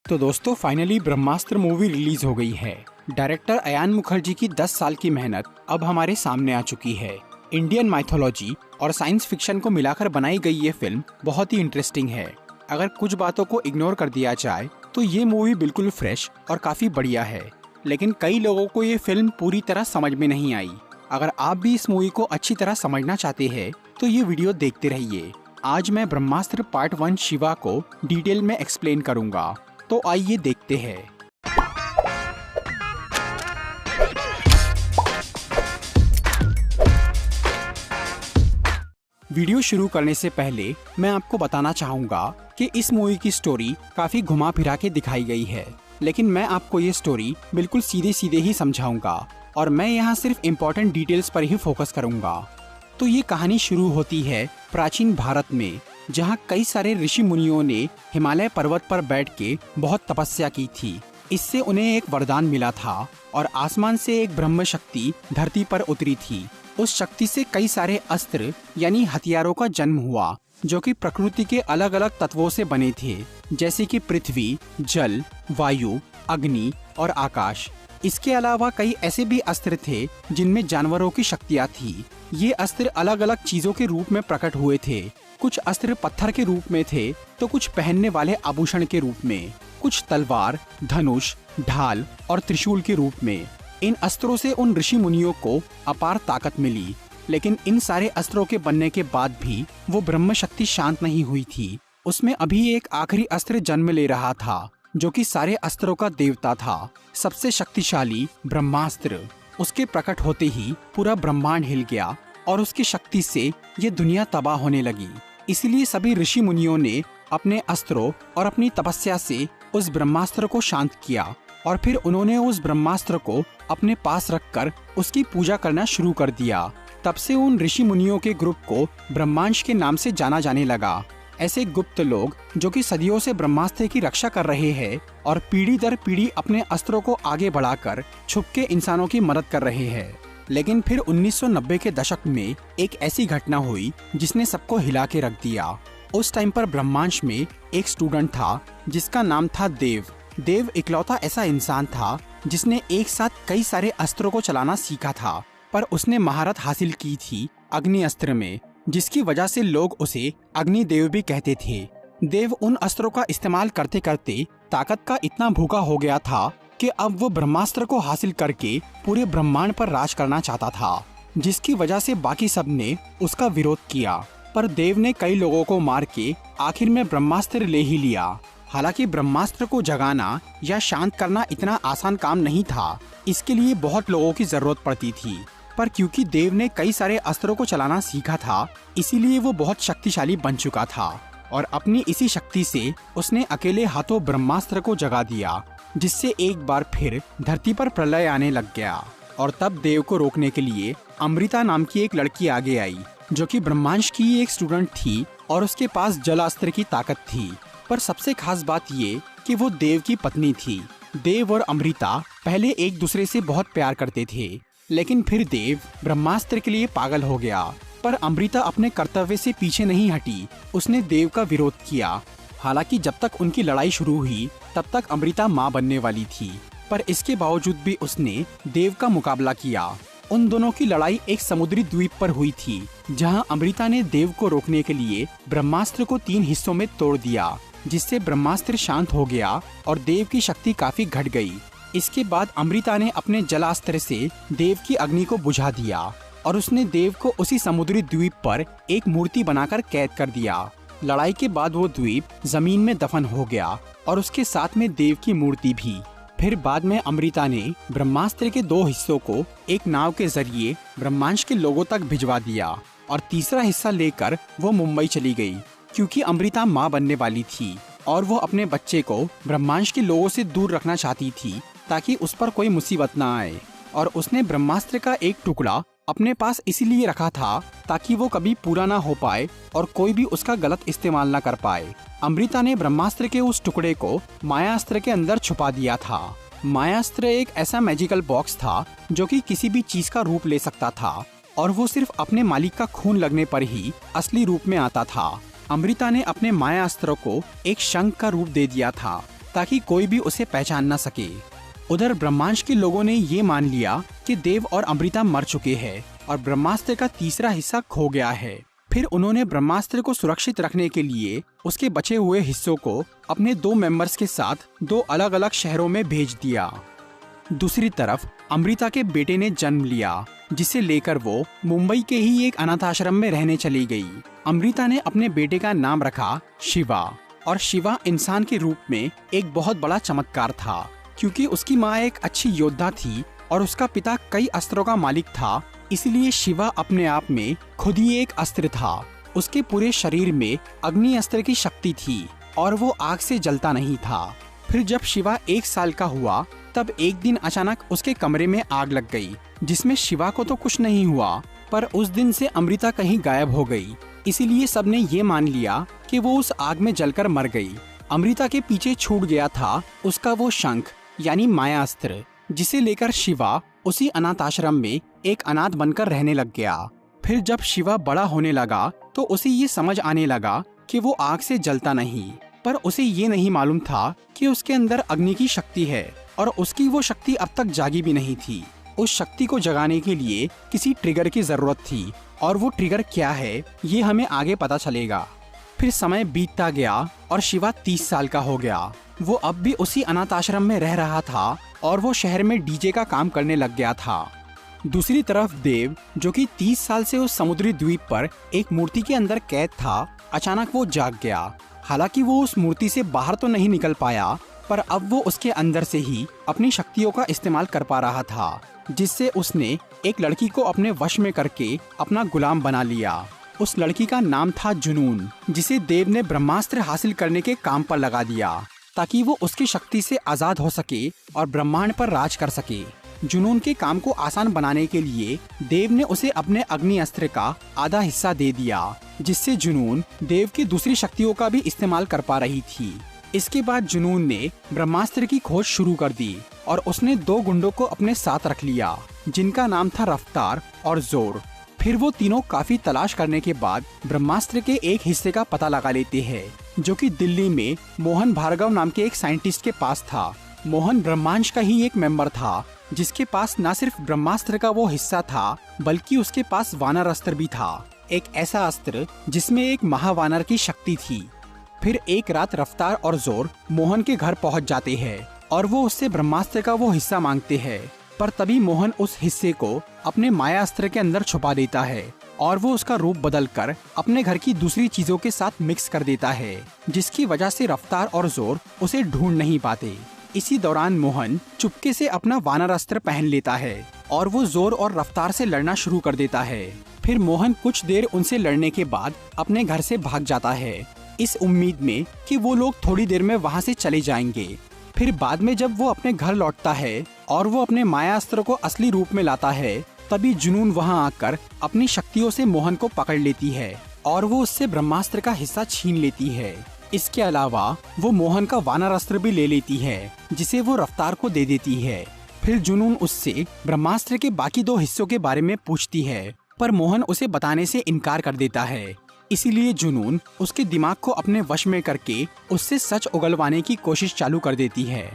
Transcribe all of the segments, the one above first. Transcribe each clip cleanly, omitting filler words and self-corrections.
तो दोस्तों फाइनली ब्रह्मास्त्र movie release हो गई है। डायरेक्टर अयान मुखर्जी की 10 साल की मेहनत अब हमारे सामने आ चुकी है। इंडियन माइथोलॉजी और साइंस फिक्शन को मिलाकर बनाई गई ये फिल्म बहुत ही इंटरेस्टिंग है। अगर कुछ बातों को इग्नोर कर दिया जाए तो ये मूवी बिल्कुल फ्रेश और काफी बढ़िया है, लेकिन कई लोगों को ये फिल्म पूरी तरह समझ में नहीं आई। अगर आप भी इस मूवी को अच्छी तरह समझना चाहते हैं तो ये वीडियो देखते रहिए। आज मैं ब्रह्मास्त्र पार्ट 1 शिवा को डिटेल में एक्सप्लेन करूंगा, तो आइए देखते हैं। वीडियो शुरू करने से पहले मैं आपको बताना चाहूंगा कि इस मूवी की स्टोरी काफी घुमा फिरा के दिखाई गई है, लेकिन मैं आपको ये स्टोरी बिल्कुल सीधे सीधे ही समझाऊंगा और मैं यहाँ सिर्फ इम्पोर्टेंट डिटेल्स पर ही फोकस करूंगा। तो ये कहानी शुरू होती है प्राचीन भारत में, जहाँ कई सारे ऋषि मुनियों ने हिमालय पर्वत पर बैठ के बहुत तपस्या की थी। इससे उन्हें एक वरदान मिला था और आसमान से एक ब्रह्म शक्ति धरती पर उतरी थी। उस शक्ति से कई सारे अस्त्र यानी हथियारों का जन्म हुआ, जो कि प्रकृति के अलग अलग तत्वों से बने थे, जैसे कि पृथ्वी, जल, वायु, अग्नि और आकाश। इसके अलावा कई ऐसे भी अस्त्र थे जिनमें जानवरों की शक्तियाँ थी। ये अस्त्र अलग अलग चीजों के रूप में प्रकट हुए थे। कुछ अस्त्र पत्थर के रूप में थे तो कुछ पहनने वाले आभूषण के रूप में, कुछ तलवार, धनुष, ढाल और त्रिशूल के रूप में। इन अस्त्रों से उन ऋषि मुनियों को अपार ताकत मिली, लेकिन इन सारे अस्त्रों के बनने के बाद भी वो ब्रह्म शक्ति शांत नहीं हुई थी। उसमें अभी एक आखिरी अस्त्र जन्म ले रहा था, जो कि सारे अस्त्रों का देवता था, सबसे शक्तिशाली ब्रह्मास्त्र। उसके प्रकट होते ही पूरा ब्रह्मांड हिल गया और उसकी शक्ति से ये दुनिया तबाह होने लगी। इसलिए सभी ऋषि मुनियों ने अपने अस्त्रों और अपनी तपस्या से उस ब्रह्मास्त्र को शांत किया और फिर उन्होंने उस ब्रह्मास्त्र को अपने पास रखकर उसकी पूजा करना शुरू कर दिया। तब से उन ऋषि मुनियों के ग्रुप को ब्रह्मांश के नाम से जाना जाने लगा। ऐसे गुप्त लोग जो कि सदियों से ब्रह्मास्त्र की रक्षा कर रहे हैं और पीढ़ी दर पीढ़ी अपने अस्त्रों को आगे बढ़ाकर छुप के इंसानों की मदद कर रहे हैं। लेकिन फिर 1990 के दशक में एक ऐसी घटना हुई जिसने सबको हिला के रख दिया। उस टाइम पर ब्रह्मांश में एक स्टूडेंट था जिसका नाम था देव। देव इकलौता ऐसा इंसान था जिसने एक साथ कई सारे अस्त्रों को चलाना सीखा था, पर उसने महारत हासिल की थी अग्नि अस्त्र में, जिसकी वजह से लोग उसे अग्नि देव भी कहते थे। देव उन अस्त्रों का इस्तेमाल करते करते ताकत का इतना भूखा हो गया था कि अब वो ब्रह्मास्त्र को हासिल करके पूरे ब्रह्मांड पर राज करना चाहता था, जिसकी वजह से बाकी सब ने उसका विरोध किया। पर देव ने कई लोगों को मार के आखिर में ब्रह्मास्त्र ले ही लिया। हालांकि ब्रह्मास्त्र को जगाना या शांत करना इतना आसान काम नहीं था, इसके लिए बहुत लोगों की जरूरत पड़ती थी। पर क्योंकि देव ने कई सारे अस्त्रों को चलाना सीखा था, इसीलिए वो बहुत शक्तिशाली बन चुका था और अपनी इसी शक्ति से उसने अकेले हाथों ब्रह्मास्त्र को जगा दिया, जिससे एक बार फिर धरती पर प्रलय आने लग गया। और तब देव को रोकने के लिए अमृता नाम की एक लड़की आगे आई, जो कि ब्रह्मांश की एक स्टूडेंट थी और उसके पास जलास्त्र की ताकत थी। पर सबसे खास बात ये कि वो देव की पत्नी थी। देव और अमृता पहले एक दूसरे से बहुत प्यार करते थे, लेकिन फिर देव ब्रह्मास्त्र के लिए पागल हो गया। पर अमृता अपने कर्तव्य से पीछे नहीं हटी, उसने देव का विरोध किया। हालांकि जब तक उनकी लड़ाई शुरू हुई तब तक अमृता माँ बनने वाली थी, पर इसके बावजूद भी उसने देव का मुकाबला किया। उन दोनों की लड़ाई एक समुद्री द्वीप पर हुई थी, जहां अमृता ने देव को रोकने के लिए ब्रह्मास्त्र को 3 हिस्सों में तोड़ दिया, जिससे ब्रह्मास्त्र शांत हो गया और देव की शक्ति काफी घट गई। इसके बाद अमृता ने अपने जलास्त्र से देव की अग्नि को बुझा दिया और उसने देव को उसी समुद्री द्वीप पर एक मूर्ति बनाकर कैद कर दिया। लड़ाई के बाद वो द्वीप जमीन में दफन हो गया और उसके साथ में देव की मूर्ति भी। फिर बाद में अमृता ने ब्रह्मास्त्र के 2 हिस्सों को एक नाव के जरिए ब्रह्मांश के लोगों तक भिजवा दिया और तीसरा हिस्सा लेकर वो मुंबई चली गई, क्योंकि अमृता माँ बनने वाली थी और वो अपने बच्चे को ब्रह्मांश के लोगों से दूर रखना चाहती थी ताकि उस पर कोई मुसीबत ना आए। और उसने ब्रह्मास्त्र का एक टुकड़ा अपने पास इसीलिए रखा था ताकि वो कभी पूरा ना हो पाए और कोई भी उसका गलत इस्तेमाल ना कर पाए। अमृता ने ब्रह्मास्त्र के उस टुकड़े को मायास्त्र के अंदर छुपा दिया था। मायास्त्र एक ऐसा मैजिकल बॉक्स था जो कि किसी भी चीज का रूप ले सकता था और वो सिर्फ अपने मालिक का खून लगने पर ही असली रूप में आता था। अमृता ने अपने मायास्त्र को एक शंख का रूप दे दिया था ताकि कोई भी उसे पहचान न सके। उधर ब्रह्मांड के लोगों ने ये मान लिया कि देव और अमृता मर चुके हैं और ब्रह्मास्त्र का तीसरा हिस्सा खो गया है। फिर उन्होंने ब्रह्मास्त्र को सुरक्षित रखने के लिए उसके बचे हुए हिस्सों को अपने 2 मेंबर्स के साथ 2 अलग अलग शहरों में भेज दिया। दूसरी तरफ अमृता के बेटे ने जन्म लिया, जिसे लेकर वो मुंबई के ही एक अनाथ आश्रम में रहने चली गई। अमृता ने अपने बेटे का नाम रखा शिवा, और शिवा इंसान के रूप में एक बहुत बड़ा चमत्कार था, क्योंकि उसकी माँ एक अच्छी योद्धा थी और उसका पिता कई अस्त्रों का मालिक था। इसलिए शिवा अपने आप में खुद ही एक अस्त्र था। उसके पूरे शरीर में अग्नि अस्त्र की शक्ति थी और वो आग से जलता नहीं था। फिर जब शिवा 1 साल का हुआ तब एक दिन अचानक उसके कमरे में आग लग गई, जिसमें शिवा को तो कुछ नहीं हुआ, पर उस दिन से अमृता कहीं गायब हो गई। इसीलिए सबने ये मान लिया कि वो उस आग में जलकर मर गई। अमृता के पीछे छूट गया था उसका वो शंख यानी माया अस्त्र, जिसे लेकर शिवा उसी अनाथ आश्रम में एक अनाथ बनकर रहने लग गया। फिर जब शिवा बड़ा होने लगा तो उसे ये समझ आने लगा कि वो आग से जलता नहीं, पर उसे ये नहीं मालूम था कि उसके अंदर अग्नि की शक्ति है और उसकी वो शक्ति अब तक जागी भी नहीं थी। उस शक्ति को जगाने के लिए किसी ट्रिगर की जरूरत थी, और वो ट्रिगर क्या है ये हमें आगे पता चलेगा। फिर समय बीतता गया और शिवा 30 साल का हो गया। वो अब भी उसी अनाथ आश्रम में रह रहा था और वो शहर में डीजे का काम करने लग गया था। दूसरी तरफ देव, जो कि 30 साल से उस समुद्री द्वीप पर एक मूर्ति के अंदर कैद था, अचानक वो जाग गया। हालांकि वो उस मूर्ति से बाहर तो नहीं निकल पाया, पर अब वो उसके अंदर से ही अपनी शक्तियों का इस्तेमाल कर पा रहा था, जिससे उसने एक लड़की को अपने वश में करके अपना गुलाम बना लिया। उस लड़की का नाम था जुनून, जिसे देव ने ब्रह्मास्त्र हासिल करने के काम पर लगा दिया, ताकि वो उसकी शक्ति से आजाद हो सके और ब्रह्मांड पर राज कर सके। जुनून के काम को आसान बनाने के लिए देव ने उसे अपने अग्नि अस्त्र का आधा हिस्सा दे दिया, जिससे जुनून देव की दूसरी शक्तियों का भी इस्तेमाल कर पा रही थी। इसके बाद जुनून ने ब्रह्मास्त्र की खोज शुरू कर दी और उसने 2 गुंडों को अपने साथ रख लिया, जिनका नाम था रफ्तार और जोर। फिर वो तीनों काफी तलाश करने के बाद ब्रह्मास्त्र के एक हिस्से का पता लगा लेते हैं, जो कि दिल्ली में मोहन भार्गव नाम के एक साइंटिस्ट के पास था। मोहन ब्रह्मांड का ही एक मेंबर था, जिसके पास न सिर्फ ब्रह्मास्त्र का वो हिस्सा था, बल्कि उसके पास वानर अस्त्र भी था, एक ऐसा अस्त्र जिसमें एक महावानर की शक्ति थी। फिर एक रात रफ्तार और जोर मोहन के घर पहुंच जाते हैं और वो उससे ब्रह्मास्त्र का वो हिस्सा मांगते हैं, पर तभी मोहन उस हिस्से को अपने माया अस्त्र के अंदर छुपा देता है और वो उसका रूप बदलकर अपने घर की दूसरी चीजों के साथ मिक्स कर देता है, जिसकी वजह से रफ्तार और जोर उसे ढूंढ नहीं पाते। इसी दौरान मोहन चुपके से अपना वानर अस्त्र पहन लेता है और वो जोर और रफ्तार से लड़ना शुरू कर देता है। फिर मोहन कुछ देर उनसे लड़ने के बाद अपने घर से भाग जाता है, इस उम्मीद में कि वो लोग थोड़ी देर में वहाँ से चले जाएंगे। फिर बाद में जब वो अपने घर लौटता है और वो अपने माया अस्त्र को असली रूप में लाता है, तभी जुनून वहाँ आकर अपनी शक्तियों से मोहन को पकड़ लेती है और वो उससे ब्रह्मास्त्र का हिस्सा छीन लेती है। इसके अलावा वो मोहन का वानर अस्त्र भी ले लेती है, जिसे वो रफ्तार को दे देती है। फिर जुनून उससे ब्रह्मास्त्र के बाकी 2 हिस्सों के बारे में पूछती है, पर मोहन उसे बताने से इनकार कर देता है। इसीलिए जुनून उसके दिमाग को अपने वश में करके उससे सच उगलवाने की कोशिश चालू कर देती है।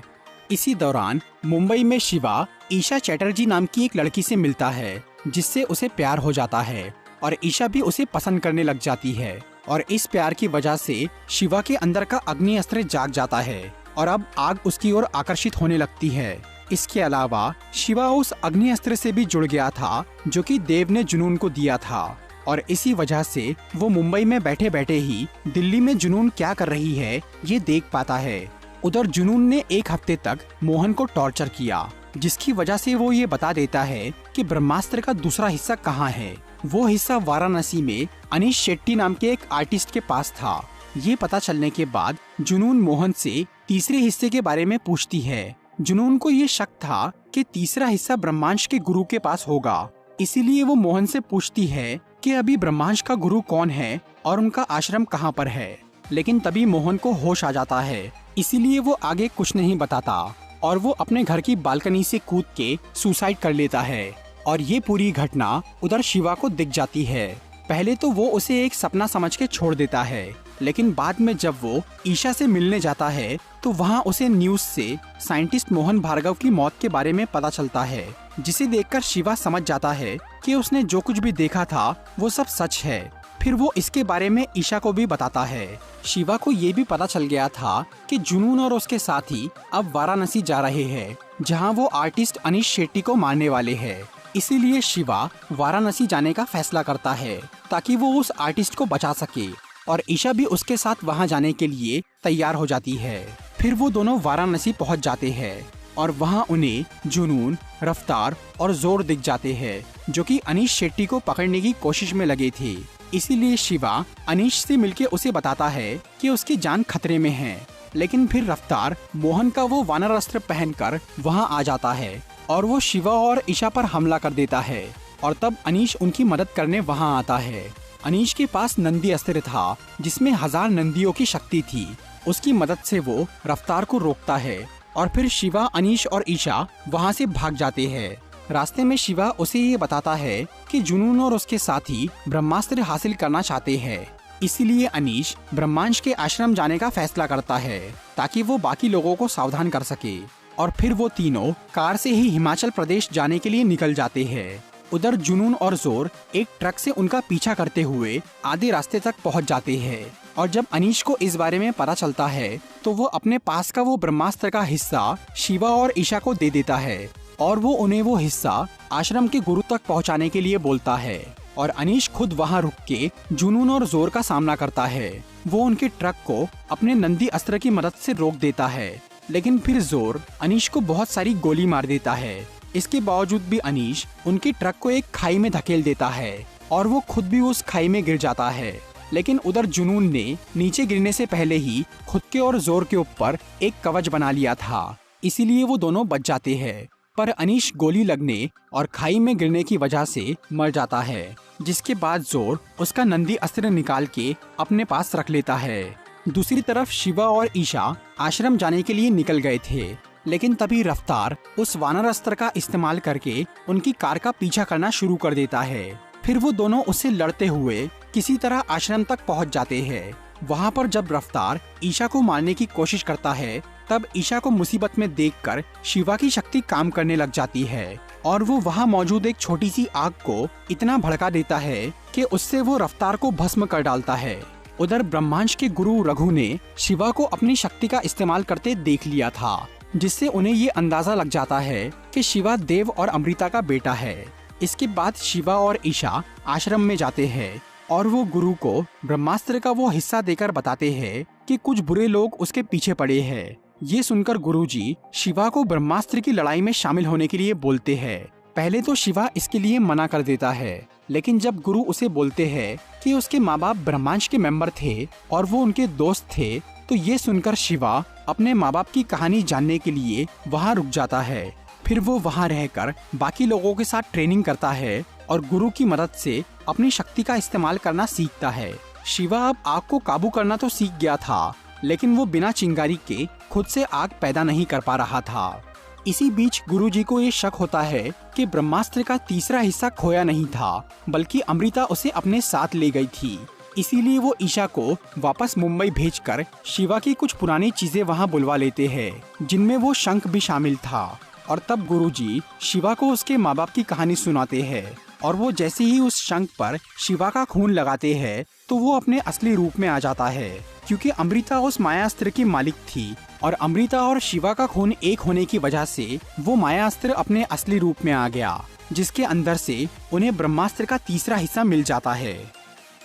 इसी दौरान मुंबई में शिवा ईशा चैटर्जी नाम की एक लड़की से मिलता है, जिससे उसे प्यार हो जाता है और ईशा भी उसे पसंद करने लग जाती है, और इस प्यार की वजह से शिवा के अंदर का अग्नि अस्त्र जाग जाता है और अब आग उसकी ओर आकर्षित होने लगती है। इसके अलावा शिवा उस अग्नि अस्त्र से भी जुड़ गया था, जो कि देव ने जुनून को दिया था, और इसी वजह से वो मुंबई में बैठे बैठे ही दिल्ली में जुनून क्या कर रही है ये देख पाता है। उधर जुनून ने 1 हफ्ते तक मोहन को टॉर्चर किया, जिसकी वजह से वो ये बता देता है कि ब्रह्मास्त्र का दूसरा हिस्सा कहाँ है। वो हिस्सा वाराणसी में अनीश शेट्टी नाम के एक आर्टिस्ट के पास था। ये पता चलने के बाद जुनून मोहन से तीसरे हिस्से के बारे में पूछती है। जुनून को ये शक था कि तीसरा हिस्सा ब्रह्मांड के गुरु के पास होगा, इसीलिए वो मोहन से पूछती है कि अभी ब्रह्मांड का गुरु कौन है और उनका आश्रम कहाँ पर है। लेकिन तभी मोहन को होश आ जाता है, इसीलिए वो आगे कुछ नहीं बताता और वो अपने घर की बालकनी से कूद के सुसाइड कर लेता है। और ये पूरी घटना उधर शिवा को दिख जाती है। पहले तो वो उसे एक सपना समझ के छोड़ देता है, लेकिन बाद में जब वो ईशा से मिलने जाता है तो वहाँ उसे न्यूज से साइंटिस्ट मोहन भार्गव की मौत के बारे में पता चलता है, जिसे देखकर शिवा समझ जाता है कि उसने जो कुछ भी देखा था वो सब सच है। फिर वो इसके बारे में ईशा को भी बताता है। शिवा को ये भी पता चल गया था कि जुनून और उसके साथी अब वाराणसी जा रहे हैं, जहाँ वो आर्टिस्ट अनीश शेट्टी को मारने वाले हैं। इसीलिए शिवा वाराणसी जाने का फैसला करता है ताकि वो उस आर्टिस्ट को बचा सके, और ईशा भी उसके साथ वहां जाने के लिए तैयार हो जाती है। फिर वो दोनों वाराणसी पहुंच जाते हैं और वहां उन्हें जुनून, रफ्तार और जोर दिख जाते हैं, जो कि अनीश शेट्टी को पकड़ने की कोशिश में लगे थे। इसीलिए शिवा अनीश से मिलके उसे बताता है कि उसकी जान खतरे में है। लेकिन फिर रफ्तार मोहन का वो वानर अस्त्र पहनकर वहां आ जाता है और वो शिवा और ईशा पर हमला कर देता है, और तब अनीश उनकी मदद करने वहां आता है। अनीश के पास नंदी अस्त्र था जिसमें 1000 नंदियों की शक्ति थी। उसकी मदद से वो रफ्तार को रोकता है और फिर शिवा, अनीश और ईशा वहां से भाग जाते हैं। रास्ते में शिवा उसे ये बताता है कि जुनून और उसके साथी ब्रह्मास्त्र हासिल करना चाहते हैं। इसीलिए अनीश ब्रह्मांश के आश्रम जाने का फैसला करता है ताकि वो बाकी लोगों को सावधान कर सके, और फिर वो तीनों कार से ही हिमाचल प्रदेश जाने के लिए निकल जाते हैं। उधर जुनून और जोर एक ट्रक से उनका पीछा करते हुए आधे रास्ते तक पहुंच जाते हैं, और जब अनीश को इस बारे में पता चलता है तो वो अपने पास का वो ब्रह्मास्त्र का हिस्सा शिवा और ईशा को दे देता है, और वो उन्हें वो हिस्सा आश्रम के गुरु तक पहुंचाने के लिए बोलता है। और अनीश खुद वहां रुक के जुनून और जोर का सामना करता है। वो उनके ट्रक को अपने नंदी अस्त्र की मदद से रोक देता है, लेकिन फिर जोर अनीश को बहुत सारी गोली मार देता है। इसके बावजूद भी अनीश उनके ट्रक को एक खाई में धकेल देता है और वो खुद भी उस खाई में गिर जाता है। लेकिन उधर जुनून ने नीचे गिरने से पहले ही खुद के और जोर के ऊपर एक कवच बना लिया था, इसीलिए वो दोनों बच जाते हैं। पर अनीश गोली लगने और खाई में गिरने की वजह से मर जाता है, जिसके बाद जोर उसका नंदी अस्त्र निकाल के अपने पास रख लेता है। दूसरी तरफ शिवा और ईशा आश्रम जाने के लिए निकल गए थे, लेकिन तभी रफ्तार उस वानर अस्त्र का इस्तेमाल करके उनकी कार का पीछा करना शुरू कर देता है। फिर वो दोनों उससे लड़ते हुए किसी तरह आश्रम तक पहुंच जाते हैं। वहां पर जब रफ्तार ईशा को मारने की कोशिश करता है, तब ईशा को मुसीबत में देखकर शिवा की शक्ति काम करने लग जाती है, और वो वहां मौजूद एक छोटी सी आग को इतना भड़का देता है कि उससे वो रफ्तार को भस्म कर डालता है। उधर ब्रह्मांश के गुरु रघु ने शिवा को अपनी शक्ति का इस्तेमाल करते देख लिया था, जिससे उन्हें ये अंदाजा लग जाता है कि शिवा देव और अमृता का बेटा है। इसके बाद शिवा और ईशा आश्रम में जाते हैं और वो गुरु को ब्रह्मास्त्र का वो हिस्सा देकर बताते हैं कि कुछ बुरे लोग उसके पीछे पड़े हैं। ये सुनकर गुरुजी शिवा को ब्रह्मास्त्र की लड़ाई में शामिल होने के लिए बोलते हैं। पहले तो शिवा इसके लिए मना कर देता है, लेकिन जब गुरु उसे बोलते हैं कि उसके माँ बाप ब्रह्मांश के मेंबर थे और वो उनके दोस्त थे, तो ये सुनकर शिवा अपने माँ बाप की कहानी जानने के लिए वहाँ रुक जाता है। फिर वो वहाँ रहकर बाकी लोगों के साथ ट्रेनिंग करता है और गुरु की मदद से अपनी शक्ति का इस्तेमाल करना सीखता है। शिवा अब आग को काबू करना तो सीख गया था, लेकिन वो बिना चिंगारी के खुद से आग पैदा नहीं कर पा रहा था। इसी बीच गुरुजी को ये शक होता है कि ब्रह्मास्त्र का तीसरा हिस्सा खोया नहीं था, बल्कि अमृता उसे अपने साथ ले गई थी। इसीलिए वो ईशा को वापस मुंबई भेजकर शिवा की कुछ पुरानी चीजें वहाँ बुलवा लेते हैं, जिनमें वो शंख भी शामिल था। और तब गुरुजी शिवा को उसके माँ बाप की कहानी सुनाते हैं, और वो जैसे ही उस शंख पर शिवा का खून लगाते हैं तो वो अपने असली रूप में आ जाता है, क्योंकि अमृता उस मायास्त्र की मालिक थी, और अमृता और शिवा का खून एक होने की वजह से वो मायास्त्र अपने असली रूप में आ गया, जिसके अंदर से उन्हें ब्रह्मास्त्र का तीसरा हिस्सा मिल जाता है।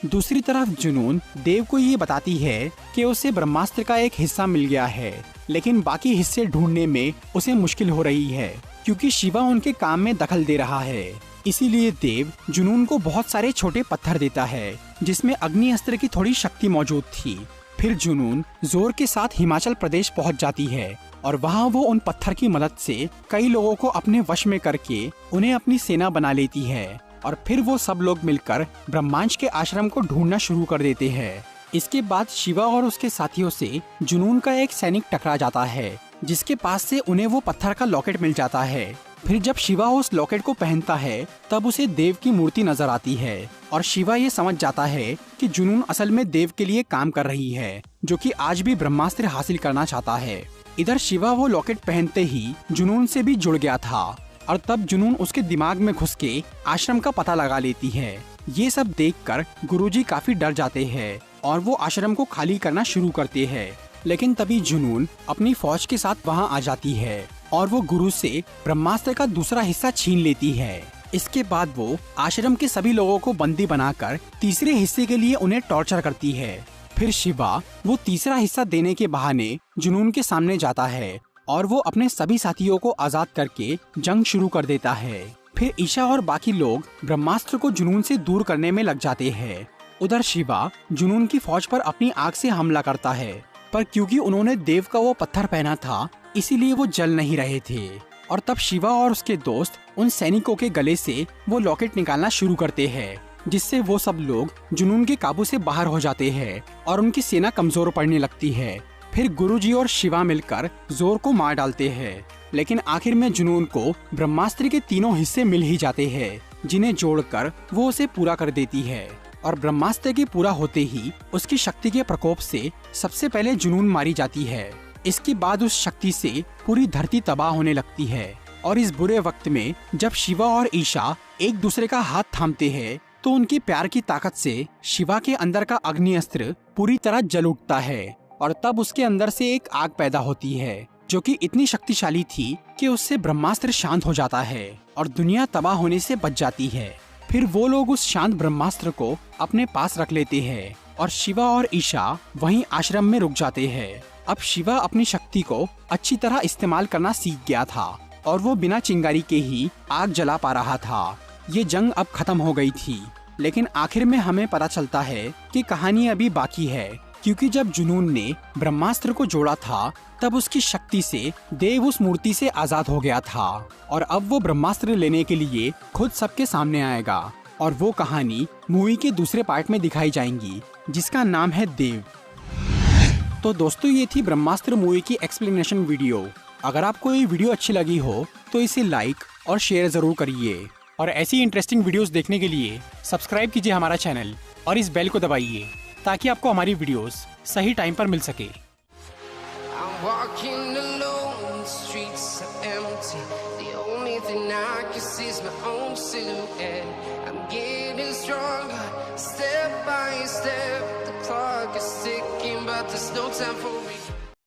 दूसरी तरफ जुनून देव को ये बताती है कि उसे ब्रह्मास्त्र का एक हिस्सा मिल गया है, लेकिन बाकी हिस्से ढूंढने में उसे मुश्किल हो रही है, क्योंकि शिवा उनके काम में दखल दे रहा है। इसीलिए देव जुनून को बहुत सारे छोटे पत्थर देता है, जिसमें अग्नि अस्त्र की थोड़ी शक्ति मौजूद थी। फिर जुनून जोर के साथ हिमाचल प्रदेश पहुंच जाती है, और वहां वो उन पत्थर की मदद से कई लोगों को अपने वश में करके उन्हें अपनी सेना बना लेती है, और फिर वो सब लोग मिलकर ब्रह्मांश के आश्रम को ढूंढना शुरू कर देते हैं। इसके बाद शिवा और उसके साथियों से जुनून का एक सैनिक टकरा जाता है, जिसके पास से उन्हें वो पत्थर का लॉकेट मिल जाता है, फिर जब शिवा उस लॉकेट को पहनता है तब उसे देव की मूर्ति नजर आती है और शिवा ये समझ जाता है कि जुनून असल में देव के लिए काम कर रही है, जो कि आज भी ब्रह्मास्त्र हासिल करना चाहता है। इधर शिवा वो लॉकेट पहनते ही जुनून से भी जुड़ गया था और तब जुनून उसके दिमाग में घुस के आश्रम का पता लगा लेती है। ये सब देखकर गुरुजी काफी डर जाते हैं और वो आश्रम को खाली करना शुरू करते हैं। लेकिन तभी जुनून अपनी फौज के साथ वहाँ आ जाती है और वो गुरु से ब्रह्मास्त्र का दूसरा हिस्सा छीन लेती है। इसके बाद वो आश्रम के सभी लोगों को बंदी बनाकर तीसरे हिस्से के लिए उन्हें टॉर्चर करती है। फिर शिवा वो तीसरा हिस्सा देने के बहाने जुनून के सामने जाता है और वो अपने सभी साथियों को आजाद करके जंग शुरू कर देता है। फिर ईशा और बाकी लोग ब्रह्मास्त्र को जुनून से दूर करने में लग जाते हैं। उधर शिवा जुनून की फौज पर अपनी आग से हमला करता है, पर क्योंकि उन्होंने देव का वो पत्थर पहना था इसीलिए वो जल नहीं रहे थे। और तब शिवा और उसके दोस्त उन सैनिकों के गले से वो लॉकेट निकालना शुरू करते हैं, जिससे वो सब लोग जुनून के काबू से बाहर हो जाते हैं और उनकी सेना कमजोर पड़ने लगती है। फिर गुरुजी और शिवा मिलकर जोर को मार डालते हैं, लेकिन आखिर में जुनून को ब्रह्मास्त्र के तीनों हिस्से मिल ही जाते हैं, जिन्हें जोड़कर वो उसे पूरा कर देती है। और ब्रह्मास्त्र के पूरा होते ही उसकी शक्ति के प्रकोप से सबसे पहले जुनून मारी जाती है। इसके बाद उस शक्ति से पूरी धरती तबाह होने लगती है। और इस बुरे वक्त में जब शिवा और ईशा एक दूसरे का हाथ थामते हैं तो उनकी प्यार की ताकत से शिवा के अंदर का अग्नि अस्त्र पूरी तरह जल उठता है और तब उसके अंदर से एक आग पैदा होती है, जो कि इतनी शक्तिशाली थी कि उससे ब्रह्मास्त्र शांत हो जाता है और दुनिया तबाह होने से बच जाती है। फिर वो लोग उस शांत ब्रह्मास्त्र को अपने पास रख लेते हैं और शिवा और ईशा वहीं आश्रम में रुक जाते हैं। अब शिवा अपनी शक्ति को अच्छी तरह इस्तेमाल करना सीख गया था और वो बिना चिंगारी के ही आग जला पा रहा था। ये जंग अब खत्म हो गई थी, लेकिन आखिर में हमें पता चलता है कि कहानी अभी बाकी है, क्योंकि जब जुनून ने ब्रह्मास्त्र को जोड़ा था तब उसकी शक्ति से देव उस मूर्ति से आजाद हो गया था और अब वो ब्रह्मास्त्र लेने के लिए खुद सबके सामने आएगा। और वो कहानी मूवी के दूसरे पार्ट में दिखाई जाएंगी, जिसका नाम है देव। तो दोस्तों, ये थी ब्रह्मास्त्र मूवी की एक्सप्लेनेशन वीडियो। अगर आपको ये वीडियो अच्छी लगी हो तो इसे लाइक और शेयर जरूर करिए और ऐसी इंटरेस्टिंग वीडियोस देखने के लिए सब्सक्राइब कीजिए हमारा चैनल और इस बेल को दबाइए ताकि आपको हमारी वीडियोस सही टाइम पर मिल सके। Walking alone, the streets are empty. The only thing I can see is my own silhouette. I'm getting stronger, step by step. The clock is ticking, but there's no time for me.